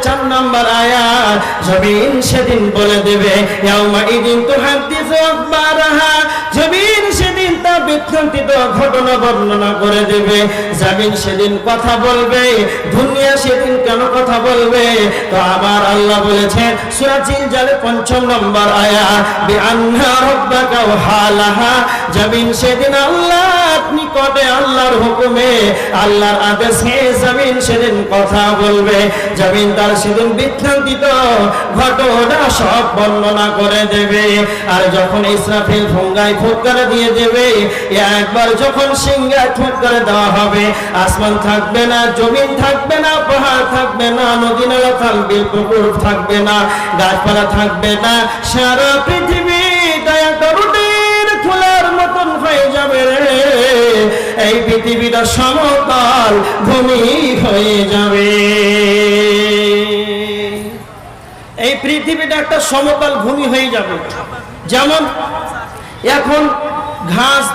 4 নম্বর আয়াত, জমিন সেদিন বলে দেবে ইয়াউমা ইদিন তুহাদ্দিসু আখবারাহা, জমিন সেদিন তা বিখ্যাত ঘটনা বর্ণনা করে দেবে। জমিন সেদিন কথা বলবে, দুনিয়া সেদিন কেন কথা বলবে? তো আবার আল্লাহ বলেছেন সূরা জিলজালের 5 নম্বর আয়াত, বিআন্না রাব্বাকা ওয়াহালাহা, জমিন সেদিন আল্লাহর নিকটে আল্লাহর হুকুমে আল্লাহর আদেশে জমিন সেদিন কথা বলবে। জমিন তার সেদিন বিখ্যাত ঘটনা সব বর্ণনা করে দেবে। আর যখন ইসরাফিল ফুঙ্গায় ফুৎকার দিয়ে দেবে, একবার যখন সিংহায় ফুৎকার দেওয়া হবে, আসমান থাকবে না, জমিন থাকবে না, পাহাড় থাকবে না, নদী নালা থাকবে, পুকুর থাকবে না, গাছপালা থাকবে না, সারা পৃথিবী একটা রুটির খোলার মতন হয়ে যাবে রে। এই পৃথিবীটা সমতল ভূমি হয়ে যাবে। এই পৃথিবীটা একটা সমতল ভূমি হয়ে যাবে। যেমন এখন ঘাস,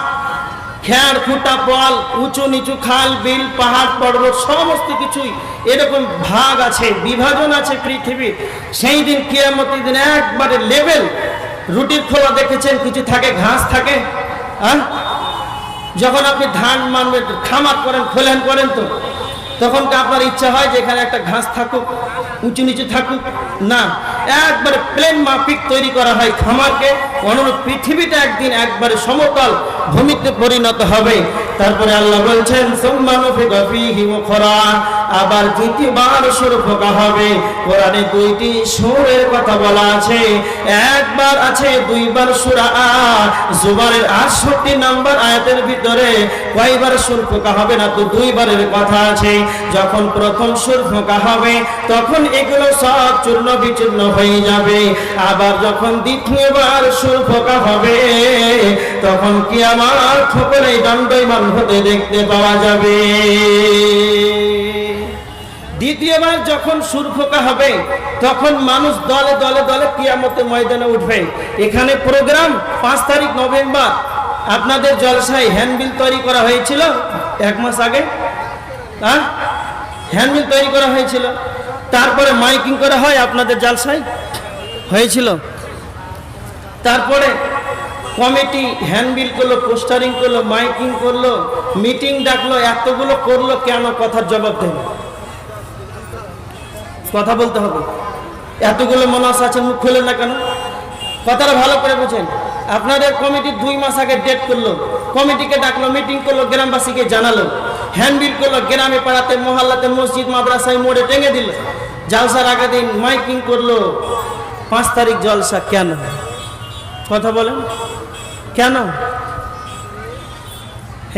খের, খুঁটা, পল, উঁচু নিচু খাল, বিল, পাহাড়, পর্বত সমস্ত কিছুই এরকম ভাগ আছে, বিভাজন আছে পৃথিবীর। সেই দিন কিয়ামতের দিন একবারে লেভেল। রুটির খোলা দেখেছেন, কিছু থাকে, ঘাস থাকে। যখন আপনি ধান মানবেন, খামার করেন, খোলেন করেন, তো তখন কি আপনার ইচ্ছা হয় যে এখানে একটা ঘাস থাকুক, উঁচু নিচু থাকুক? না, একবারে প্লেন মাফিক তৈরি করা হয় খামারকে। অনুরূপ পৃথিবীটা একদিন একবারে সমতল ভূমিতে পরিণত হবে। তারপরে আল্লাহ বলছেন সুম্মা নুফিখা ফীহি উখরা, আবার দ্বিতীয়বার সূর ফোঁকা হবে। কোরআনে 2টি সূরের কথা বলা আছে, একবার আছে, দুইবার সূরা জুমারের 68 নম্বর আয়াতের ভিতরে কয়বার সূর ফোঁকা হবে না, তো 2বারের কথা আছে। যখন প্রথম সূর ফোঁকা হবে তখন এগুলো সব চূর্ণ বিচূর্ণ হয়ে যাবে। আবার যখন দ্বিতীয়বার সূর ফোঁকা হবে তখন কিয়ামত সকলেই দণ্ডায়মান হতে দেখতে পাওয়া যাবে। দ্বিতীয়বার যখন সূর ফোঁকা হবে তখন মানুষ দলে দলে দলে কিয়ামতের ময়দানে উঠবে। এখানে প্রোগ্রাম 5 তারিখ নভেম্বর আপনাদের জলসায় হ্যান্ডবিল তৈরি করা হয়েছিল 1 মাস আগে। হ্যান্ডবিল তৈরি করা হয়েছিল, তারপরে মাইকিং করা হয় আপনাদের জলসায় হয়েছিল। তারপরে কমিটি হ্যান্ডবিল করলো, পোস্টারিং করলো, মাইকিং করলো, মিটিং ডাকলো, এতগুলো করলো কেন? কথার জবাব দেন, কথা বলতে হবে। এতগুলো মানুষ আছে, মুখ খুলে না কেন? কথাটা ভালো করে বুঝেন। আপনাদের কমিটি 2 মাস আগে ডেট করলো, কমিটিকে ডাকলো, মিটিং করলো, গ্রামবাসীকে জানালো, হ্যান্ডবিল করলো, গ্রামে পাড়াতে, মহল্লাতে, মসজিদ, মাদ্রাসায়, মোড়ে টেঙে দিল। জলসার আগের দিন মাইকিং করলো 5 তারিখ জলসা। কেন? কথা বলেন, কেন?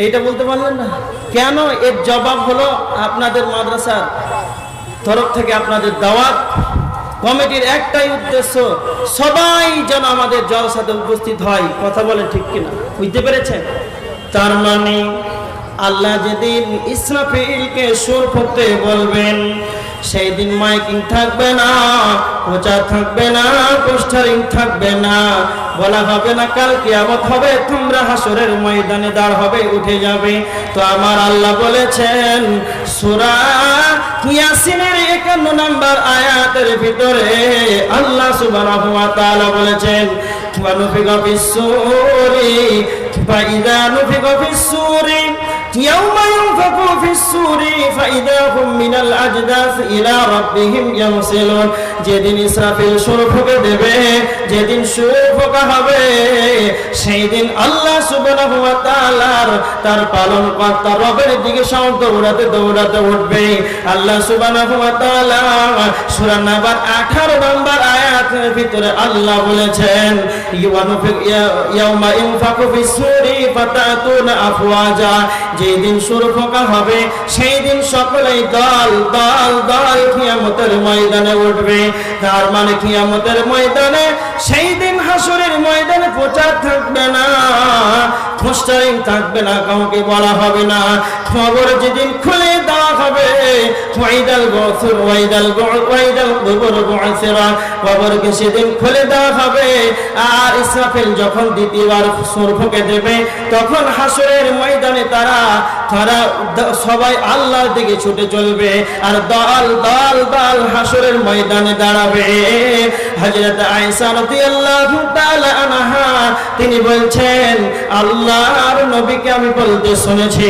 এইটা বলতে পারলেন না কেন? এর জবাব হলো আপনাদের মাদ্রাসার তরফ থেকে আপনাদের দাওয়াত। কমিটির একটাই উদ্দেশ্য, সবাই যেন আমাদের জলসাতে উপস্থিত হয়। কথা বলেন ঠিক কিনা? বুঝতে পেরেছেন? তার মানে আল্লাহ যেদিন ইসরাফিলকে সূর ফুঁকতে বলবেন সেই দিন মাইকিং থাকবে না, প্রচার থাকবে না, পোস্টারিং থাকবে না, বলা হবে না কাল কিয়ামত হবে, তোমরা হাসরের ময়দানে দাঁড় হবে, উঠে যাবে। তো আমার আল্লাহ বলেছেন সূরা ইয়াসিনের 51 নম্বর আয়াতের ভিতরে আল্লাহ সুবহানাহু ওয়া তাআলা বলেছেন ওয়া নুফিখা ফিস-সূরি ফাইযা নুফিখা ফিস-সূরি ইয়াওমা ইউনফাখু ফিস-সূরি ফাইযা হুম মিনাল আজদাস ইলা রাব্বিহিম ইয়ানসিলুন। যেদিন ইসরাফিল সূর ফুঁকে দেবে, যেদিন সূর ফোঁকা হবে সেই দিন আল্লাহ সুবহানাহু ওয়া তাআলার তার পালনকর্তা রবের দিকে সব দৌড়াতে দৌড়াতে উঠবে। আল্লাহ সুবহানাহু ওয়া তাআলা সূরা নাবার 18 নম্বর আয়াতের ভিতরে আল্লাহ বলেছেন ইয়াউমা ইউনফাখু ফিস-সূরি ফাতাতুনা আফওয়াজা। যেদিন সূর ফোঁকা হবে সেই দিন সকলেই দল দল দল কিয়ামতের ময়দানে উঠবে। তার মানে কিয়ামতের ময়দানে সেই দিন হাসরের ময়দানে প্রচার থাকবে না, পোস্টারিং থাকবে না, কাউকে বলা হবে না, খবর যেদিন খুলে দেওয়া হবে ওয়াইদাল গফুর ওয়াইদাল কুবুর বুআসিরা, কবরকে সেদিন খুলে দেওয়া হবে। আর ইসরাফিল যখন দ্বিতীয়বার সূর ফুঁকে দেবে, তখন হাসরের ময়দানে তারা সবাই আল্লাহর দিকে ছুটে চলবে, আর দল দল দল হাসরের ময়দানে দাঁড়াবে। হযরত আয়েশা রাদিয়াল্লাহু তাআলা আনহা তিনি বলছেন, আল্লাহর নবীকে আমি বলতে শুনেছি,